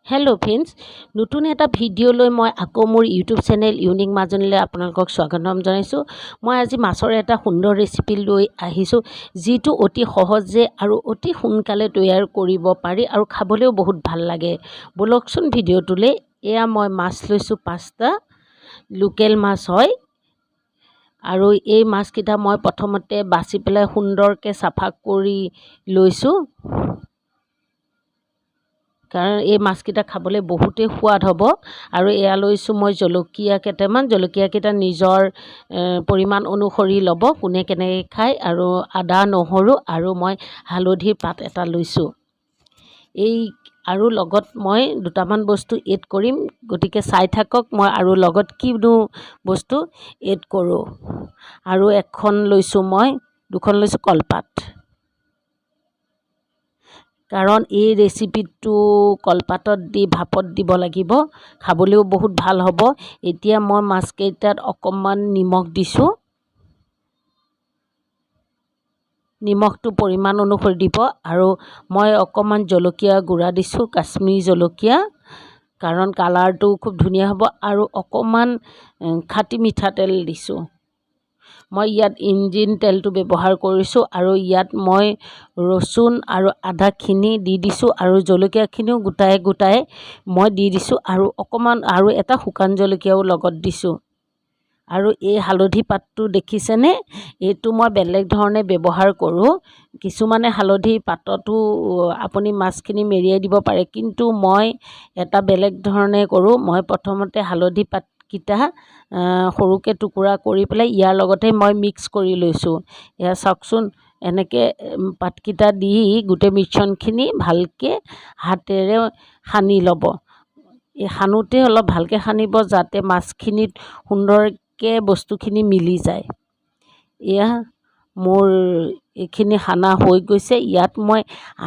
Hello' friends, নতুন এটা ভিডিঅ'লৈ মই আকৌ মোৰ ইউটিউব চেনেল ইউনিক মাজনীলৈ আপোনালোকক স্বাগতম জনাইছোঁ। মই আজি মাছৰ এটা সুন্দৰ ৰেচিপি লৈ আহিছোঁ, যিটো অতি সহজে আৰু অতি সোনকালে তৈয়াৰ কৰিব পাৰি আৰু খাবলৈও বহুত ভাল লাগে। ব'লকচোন ভিডিঅ'টোলৈ। এয়া মই মাছ লৈছোঁ 5টা, লোকেল মাছ হয়। আৰু এই মাছকেইটা মই প্ৰথমতে বাছি পেলাই সুন্দৰকৈ চাফা কৰি লৈছোঁ, কাৰণ এই মাছকেইটা খাবলৈ বহুতেই সোৱাদ হ'ব। আৰু এয়া লৈছোঁ মই জলকীয়া কেইটামান, জলকীয়াকেইটা নিজৰ পৰিমাণ অনুসৰি ল'ব, কোনে কেনেকৈ খায়। আৰু আদা নহৰু আৰু মই হালধিৰ পাত এটা লৈছোঁ। আৰু লগত মই দুটামান বস্তু এড কৰিম, গতিকে চাই থাকক মই আৰু লগত কিনো বস্তু এড কৰোঁ। আৰু দুখন লৈছোঁ কলপাত, কাৰণ এই ৰেচিপিটো কলপাতত দি ভাপত দিব লাগিব, খাবলৈও বহুত ভাল হ'ব। এতিয়া মই মাছকেইটাত অকণমান নিমখ দিছোঁ, নিমখটো পৰিমাণ অনুসৰি দিব। আৰু মই অকণমান জলকীয়া গুড়া দিছোঁ, কাশ্মীৰী জলকীয়া, কাৰণ কালাৰটো খুব ধুনীয়া হ'ব। আৰু অকণমান খাটি মিঠাতেল দিছোঁ। মই ইয়াত ইঞ্জিন তেলটো ব্যৱহাৰ কৰিছোঁ। আৰু ইয়াত মই ৰচুন আৰু আদাখিনি দি দিছোঁ, আৰু জলকীয়াখিনিও গোটাই মই দি দিছোঁ। আৰু অকণমান আৰু এটা শুকান জলকীয়াও লগত দিছোঁ। আৰু এই হালধি পাতটো দেখিছেনে, এইটো মই বেলেগ ধৰণে ব্যৱহাৰ কৰোঁ। কিছুমানে হালধি পাততো আপুনি মাছখিনি মেৰিয়াই দিব পাৰে, কিন্তু মই এটা বেলেগ ধৰণে কৰোঁ। মই প্ৰথমতে হালধি পাতকেইটা সৰুকৈ টুকুৰা কৰি পেলাই ইয়াৰ লগতে মই মিক্স কৰি লৈছোঁ। এয়া চাওকচোন, এনেকৈ পাতকেইটা দি গোটেই মিশ্ৰণখিনি ভালকৈ হাতেৰে সানি ল'ব। এই সানোতে অলপ ভালকৈ সানিব, যাতে মাছখিনিত সুন্দৰকৈ বস্তুখিনি মিলি যায়। এয়া মোৰ এইখিনি সানা হৈ গৈছে। ইয়াত মই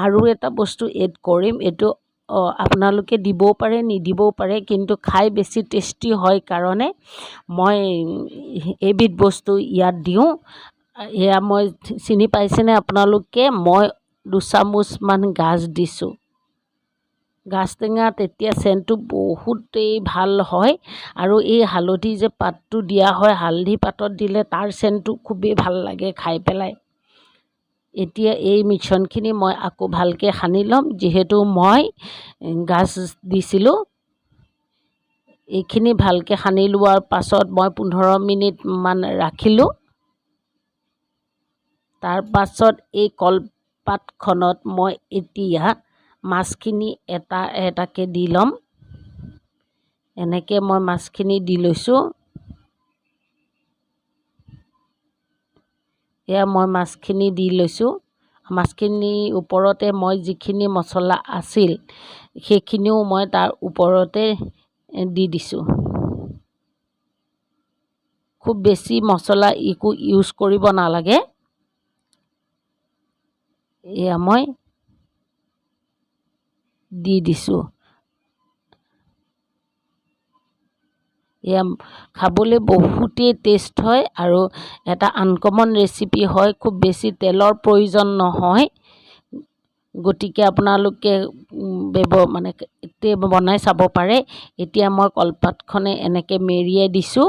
আৰু এটা বস্তু এড কৰিম, এইটো আপোনালোকে দিবও পাৰে নিদিবও পাৰে, কিন্তু খাই বেছি টেষ্টি হয় কাৰণে মই এইবিধ বস্তু ইয়াত দিওঁ। এয়া মই চিনি পাইছেনে আপোনালোকে, মই 2 চামুচমান গাজ দিছোঁ। গাজ টেঙা তেতিয়া চেণ্টটো বহুতেই ভাল হয়। আৰু এই হালধি যে পাতটো দিয়া হয়, হালধি পাতত দিলে তাৰ চেণ্টটো খুবেই ভাল লাগে খাই পেলাই। এতিয়া এই মিশ্ৰণখিনি মই আকৌ ভালকৈ সানি ল'ম, যিহেতু মই গাজ দিছিলোঁ। এইখিনি ভালকৈ সানি লোৱাৰ পাছত মই 15 মিনিটমান ৰাখিলোঁ। তাৰ পাছত এই কলপাতখনত মই এতিয়া মাছখিনি এটা এটাকৈ দি ল'ম। এনেকৈ মই মাছখিনি দি লৈছোঁ। এয়া মই মাছখিনি দি লৈছোঁ। মাছখিনিৰ ওপৰতে মই যিখিনি মছলা আছিল সেইখিনিও মই তাৰ ওপৰতে দি দিছোঁ। খুব বেছি মছলা একো ইউজ কৰিব নালাগে। এয়া মই দি দিছোঁ। এয়া খাবলৈ বহুতেই টেষ্ট হয় আৰু এটা আনকমন ৰেচিপি হয়। খুব বেছি তেলৰ প্ৰয়োজন নহয়, গতিকে আপোনালোকে বনাই চাব পাৰে। এতিয়া মই কলপাতখনে এনেকৈ মেৰিয়াই দিছোঁ।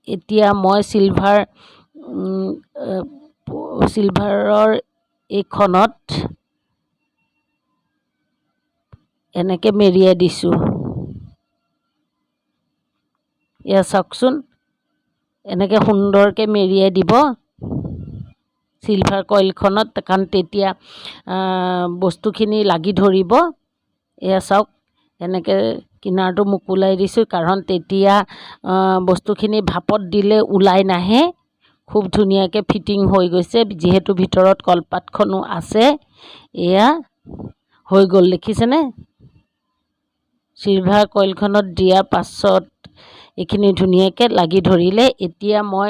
এতিয়া মই চিলভাৰৰ এইখনত এনেকৈ মেৰিয়াই দিছোঁ। এয়া চাওকচোন, এনেকৈ সুন্দৰকৈ মেৰিয়াই দিব চিলভাৰ কইলখনত, কাৰণ তেতিয়া বস্তুখিনি লাগি ধৰিব। এয়া চাওক, এনেকৈ কিনাৰটো মোকোলাই দিছোঁ, কাৰণ তেতিয়া বস্তুখিনি ভাপত দিলে ওলাই নাহে। খুব ধুনীয়াকৈ ফিটিং হৈ গৈছে, যিহেতু ভিতৰত কলপাতখনো আছে। এয়া হৈ গ'ল, দেখিছেনে। চিলভাৰ কইলখনত দিয়াৰ পাছত এইখিনি ধুনীয়াকৈ লাগি ধৰিলে। এতিয়া মই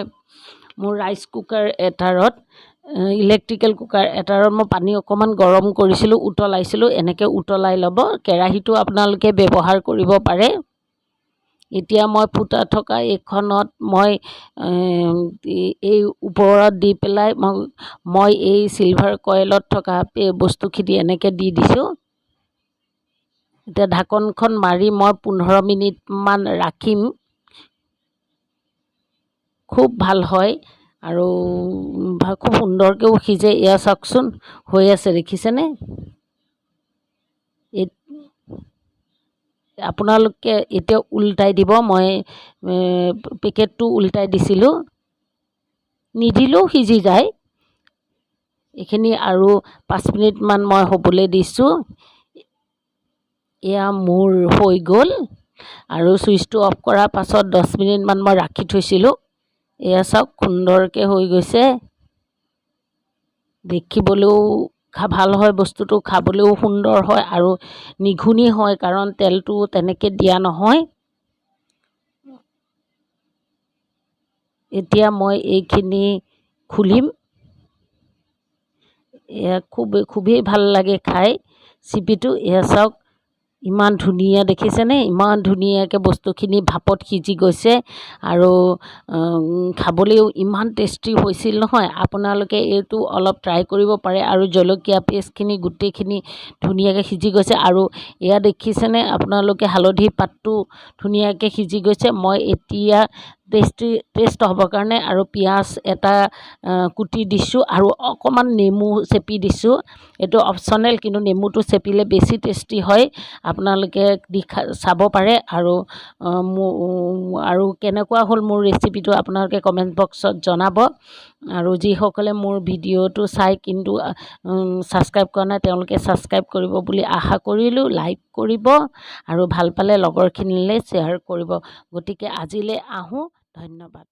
মোৰ ৰাইচ কুকাৰ এটাৰত, ইলেক্ট্ৰিকেল কুকাৰ এটাৰত মই পানী অকণমান গৰম কৰিছিলোঁ, উতলাইছিলোঁ। এনেকৈ উতলাই ল'ব। কেৰাহীটো আপোনালোকে ব্যৱহাৰ কৰিব পাৰে। এতিয়া মই ফুটা থকা এইখনত মই এই ওপৰত দি পেলাই মই এই চিলভাৰ কইলত থকা বস্তুখিনি এনেকৈ দি দিছোঁ। এতিয়া ঢাকনখন মাৰি মই 15 মিনিটমান ৰাখিম। খুব ভাল হয় আৰু খুব সুন্দৰকৈও সিজে। এয়া চাওকচোন হৈ আছে, দেখিছেনে? আপোনালোকে এতিয়া উল্টাই দিব। মই পেকেটটো উল্টাই দিছিলোঁ, নিদিলেও সিজি যায়। এইখিনি আৰু 5 মিনিটমান মই হ'বলৈ দিছোঁ। এয়া মোৰ হৈ গ'ল আৰু চুইচটো অফ কৰাৰ পাছত 10 মিনিটমান মই ৰাখি থৈছিলোঁ। এয়া চাওক সুন্দৰকৈ হৈ গৈছে। দেখিবলৈও ভাল হয়, বস্তুটো খাবলৈও সুন্দৰ হয় আৰু নিঘূনি হয়, কাৰণ তেলটো তেনেকৈ দিয়া নহয়। এতিয়া মই এইখিনি খুলিম। এয়া খুবেই ভাল লাগে খাই চিপিটো। এয়া চাওক ইমান ধুনীয়া, দেখিছেনে? ইমান ধুনীয়াকৈ বস্তুখিনি ভাপত সিজি গৈছে আৰু খাবলৈও ইমান টেষ্টি হৈছিল নহয়। আপোনালোকে এইটো অলপ ট্ৰাই কৰিব পাৰে। আৰু জলকীয়া পেষ্টখিনি গোটেইখিনি ধুনীয়াকৈ সিজি গৈছে। আৰু এয়া দেখিছেনে আপোনালোকে, হালধি পাতটো ধুনীয়াকৈ সিজি গৈছে। মই এতিয়া টেষ্ট হ'বৰ কাৰণে আৰু পিঁয়াজ এটা কুটি দিছোঁ আৰু অকণমান নেমু চেপি দিছোঁ। এইটো অপশ্যনেল, কিন্তু নেমুটো চেপিলে বেছি টেষ্টি হয়। আপোনালোকে দি চাব পাৰে। আৰু কেনেকুৱা হ'ল মোৰ ৰেচিপিটো আপোনালোকে কমেণ্ট বক্সত জনাব। আৰু যিসকলে মোৰ ভিডিঅ'টো চাই কিন্তু ছাবস্ক্ৰাইব কৰা নাই, তেওঁলোকে ছাবস্ক্ৰাইব কৰিব বুলি আশা কৰিলোঁ। লাইক কৰিব আৰু ভাল পালে লগৰখিনিলৈ শ্বেয়াৰ কৰিব। গতিকে আজিলৈ আহোঁ, ধন্যবাদ।